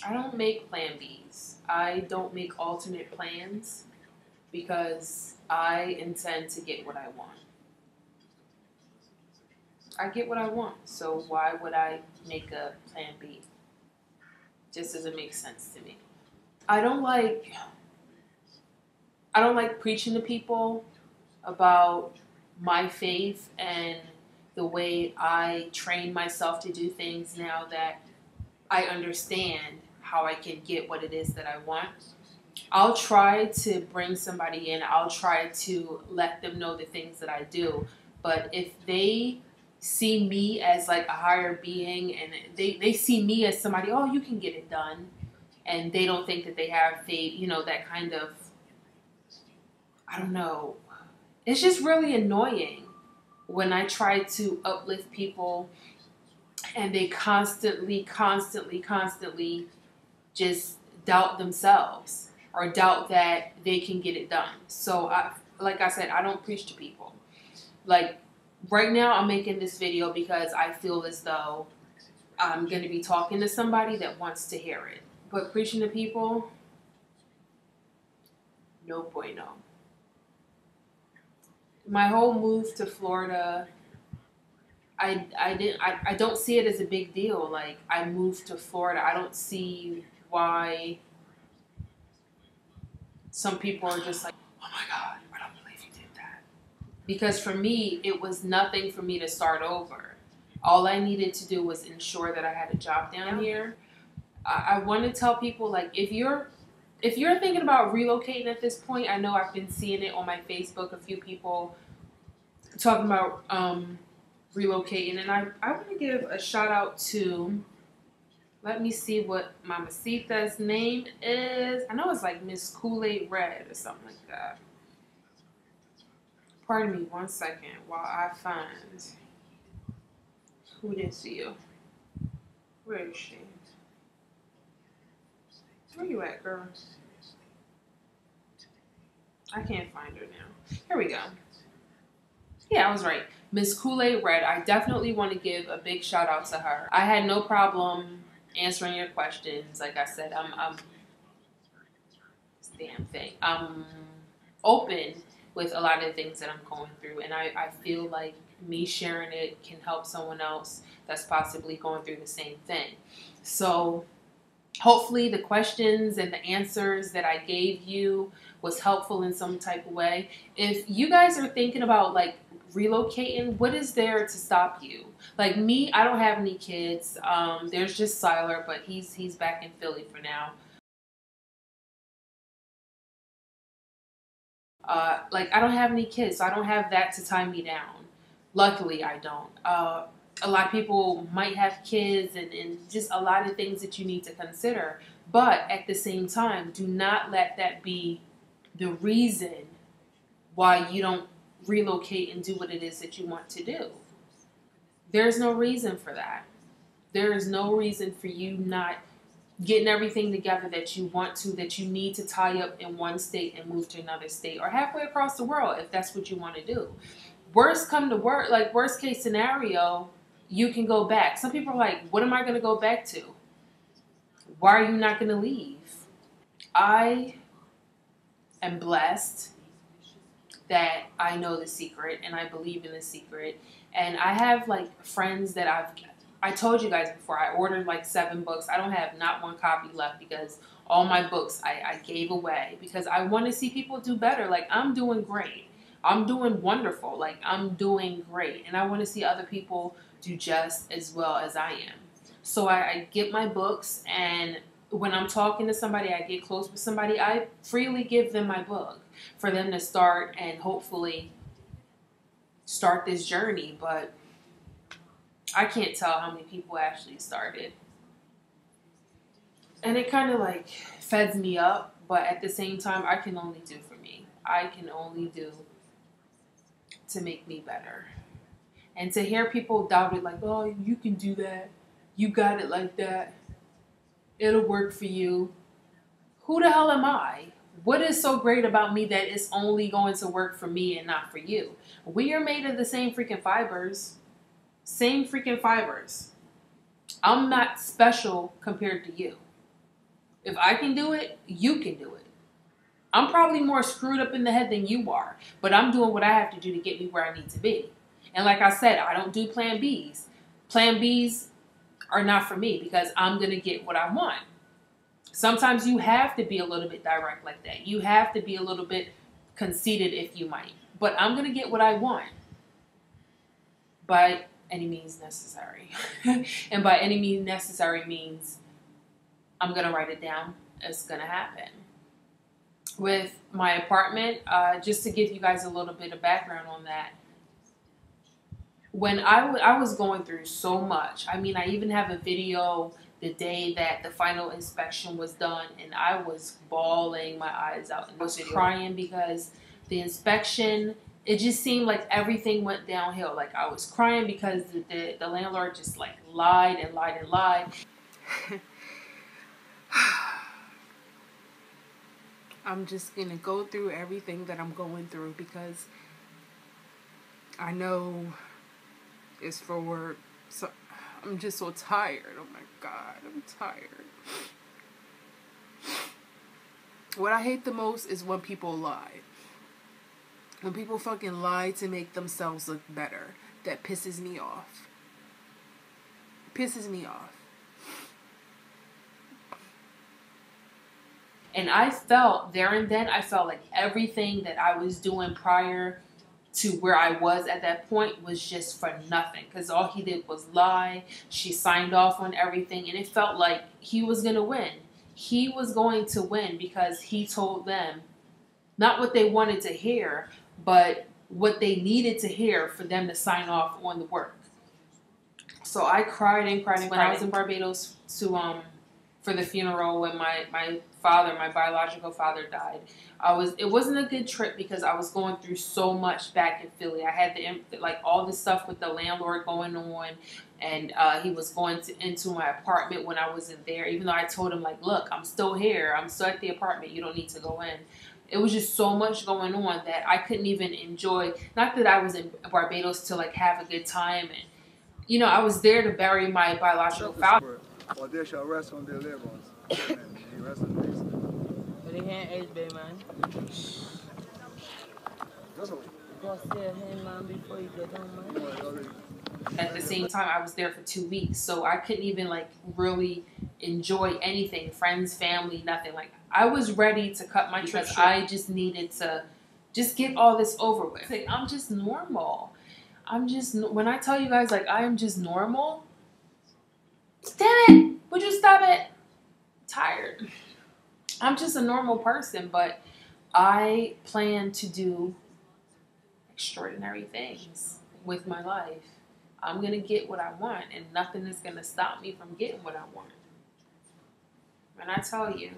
I don't make plan Bs. I don't make alternate plans because I intend to get what I want. I get what I want, so why would I make a plan B? Just doesn't make sense to me. I don't like preaching to people about my faith and the way I train myself to do things now that I understand how I can get what it is that I want. I'll try to bring somebody in. I'll try to let them know the things that I do. But if they see me as like a higher being and they see me as somebody, oh, you can get it done. And they don't think that they have faith, that kind of, I don't know. It's just really annoying when I try to uplift people and they constantly just doubt themselves or doubt that they can get it done. So, like I said, I don't preach to people. Like, right now I'm making this video because I feel as though I'm going to be talking to somebody that wants to hear it. But preaching to people, no bueno. My whole move to Florida, I don't see it as a big deal. Like, I moved to Florida. I don't see why some people are just like, oh my God, I don't believe you did that. Because for me, it was nothing for me to start over. All I needed to do was ensure that I had a job down here. I want to tell people, like, if you're thinking about relocating at this point, I know I've been seeing it on my Facebook, a few people talking about relocating, and I want to give a shout out to, let me see what Mamacita's name is. I know it's like Miss Kool-Aid Red or something like that. Pardon me 1 second while I find who this is. Where is she? Where you at, girl? I can't find her now. Here we go. Yeah, I was right. Miss Kool-Aid Red. I definitely want to give a big shout out to her. I had no problem answering your questions. Like I said, I'm this damn thing. I'm open with a lot of the things that I'm going through, and I feel like me sharing it can help someone else that's possibly going through the same thing. So hopefully the questions and the answers that I gave you was helpful in some type of way. If you guys are thinking about like relocating, what is there to stop you? Like me, I don't have any kids. There's just Siler, but he's back in Philly for now. Like I don't have any kids, so I don't have that to tie me down. Luckily, I don't. A lot of people might have kids and just a lot of things that you need to consider. But at the same time, do not let that be the reason why you don't relocate and do what it is that you want to do. There's no reason for that. There is no reason for you not getting everything together that you want to, that you need to tie up in one state and move to another state or halfway across the world if that's what you want to do. Worst come to worst case scenario, you can go back. Some people are like, what am I going to go back to? Why are you not going to leave? I am blessed that I know the secret and I believe in the secret. And I have like friends that I told you guys before, I ordered like 7 books. I don't have not one copy left because all my books I gave away because I want to see people do better. Like I'm doing great. I'm doing wonderful. Like I'm doing great. And I want to see other people do just as well as I am. So I get my books, and when I'm talking to somebody, I get close with somebody, I freely give them my book for them to start and hopefully start this journey. But I can't tell how many people actually started. And it kind of like feds me up, but at the same time, I can only do for me. I can only do to make me better. And to hear people doubt it, like, oh, you can do that. You got it like that. It'll work for you. Who the hell am I? What is so great about me that it's only going to work for me and not for you? We are made of the same freaking fibers. Same freaking fibers. I'm not special compared to you. If I can do it, you can do it. I'm probably more screwed up in the head than you are, but I'm doing what I have to do to get me where I need to be. And like I said, I don't do plan Bs. Plan Bs are not for me because I'm going to get what I want. Sometimes you have to be a little bit direct like that. You have to be a little bit conceited if you might. But I'm going to get what I want by any means necessary. And by any means necessary means I'm going to write it down. It's going to happen. With my apartment, just to give you guys a little bit of background on that, when I was going through so much, I mean, I even have a video the day that the final inspection was done, and I was bawling my eyes out and I was crying because the inspection, it just seemed like everything went downhill. Like I was crying because the landlord just like lied and lied and lied. I'm just gonna go through everything that I'm going through because I know it's for work. So I'm just so tired. Oh my God, I'm tired. What I hate the most is when people lie. When people fucking lie to make themselves look better. That pisses me off. Pisses me off. And I felt there and then, I felt like everything that I was doing prior to where I was at that point was just for nothing. Because all he did was lie. She signed off on everything. And it felt like he was going to win. He was going to win because he told them not what they wanted to hear, but what they needed to hear for them to sign off on the work. So I cried and cried and cried. When I was in Barbados for the funeral when my father, my biological father, died. It wasn't a good trip because I was going through so much back in Philly. I had all this stuff with the landlord going on, and he was going into my apartment when I wasn't there. Even though I told him like, look, I'm still here. I'm still at the apartment. You don't need to go in. It was just so much going on that I couldn't even enjoy. Not that I was in Barbados to like have a good time, and you know, I was there to bury my biological father. Or they shall rest on their living ones. Amen. Rest in peace. But they can't age, baby, man. That's all. Go see him, man, before you get home, man. At the same time, I was there for 2 weeks, so I couldn't even like really enjoy anything. Friends, family, nothing. Like I was ready to cut my trip. I just needed to just get all this over with. Like, I'm just normal. When I tell you guys, like, I am just normal. Damn it! Would you stop it? I'm tired. I'm just a normal person, but I plan to do extraordinary things with my life. I'm going to get what I want, and nothing is going to stop me from getting what I want. And I tell you,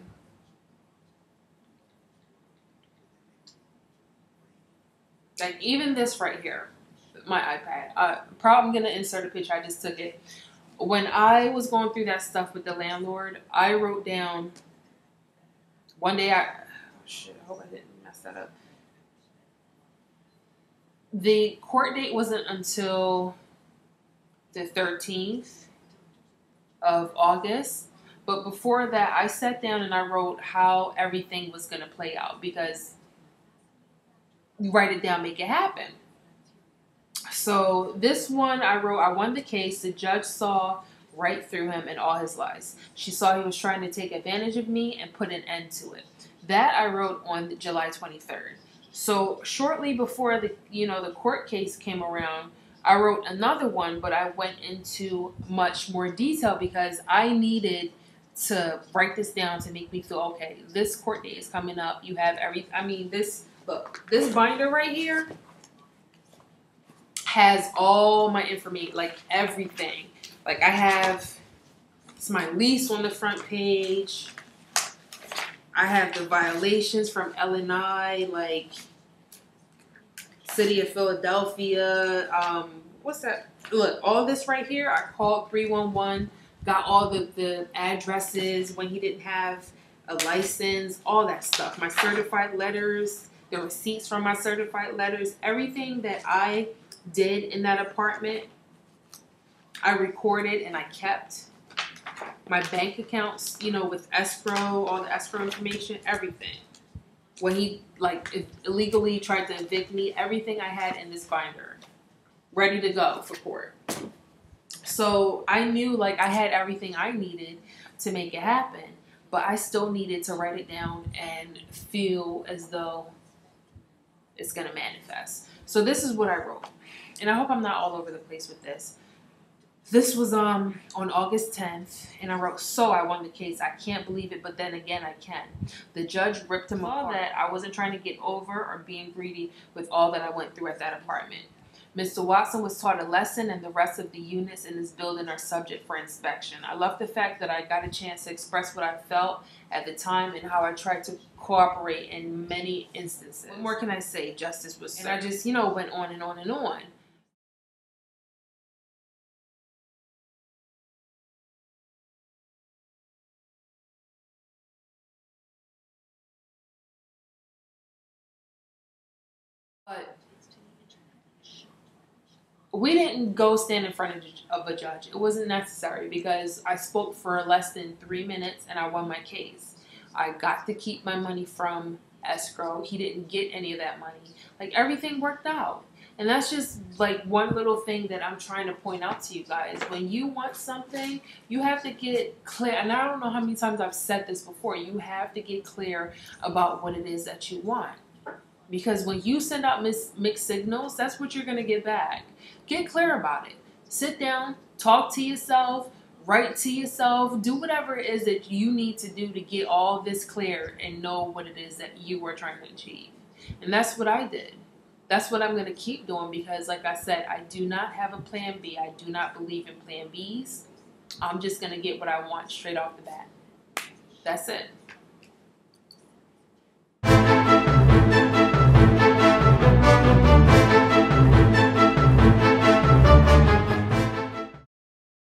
like, even this right here, my iPad, probably going to insert a picture. I just took it. When I was going through that stuff with the landlord, I wrote down one day. Oh shit! I hope I didn't mess that up. The court date wasn't until the 13th of August, but before that, I sat down and I wrote how everything was going to play out because you write it down, make it happen. So this one I wrote, I won the case. The judge saw right through him and all his lies. She saw he was trying to take advantage of me and put an end to it. That I wrote on July 23rd. So shortly before the court case came around, I wrote another one, but I went into much more detail because I needed to write this down to make me feel okay. This court date is coming up. You have this binder right here has all my information, like everything. Like it's my lease on the front page. I have the violations from LNI, like City of Philadelphia. What's that? Look, all this right here, I called 311, got all the addresses when he didn't have a license, all that stuff. My certified letters, the receipts from my certified letters, everything that I did in that apartment, I recorded and I kept. my bank accounts, you know, with escrow, all the escrow information, everything. When he like illegally tried to evict me, everything I had in this binder, ready to go for court. So I knew like I had everything I needed to make it happen, but I still needed to write it down and feel as though it's gonna manifest. So this is what I wrote, and I hope I'm not all over the place with this. This was on August 10th, and I wrote, "So I won the case. I can't believe it, but then again, I can." The judge ripped him apart. That I wasn't trying to get over or being greedy with all that I went through at that apartment. Mr. Watson was taught a lesson, and the rest of the units in this building are subject for inspection. I love the fact that I got a chance to express what I felt at the time and how I tried to cooperate in many instances. What more can I say? Justice was served. And I just, you know, went on and on and on. But we didn't go stand in front of a judge. It wasn't necessary because I spoke for less than 3 minutes and I won my case. I got to keep my money from escrow. He didn't get any of that money. Like, everything worked out. And that's just like one little thing that I'm trying to point out to you guys. When you want something, you have to get clear. And I don't know how many times I've said this before. You have to get clear about what it is that you want. Because when you send out mixed signals, that's what you're going to get back. Get clear about it. Sit down, talk to yourself, write to yourself, do whatever it is that you need to do to get all this clear and know what it is that you were trying to achieve. And that's what I did. That's what I'm going to keep doing because, like I said, I do not have a plan B. I do not believe in plan Bs. I'm just going to get what I want straight off the bat. That's it.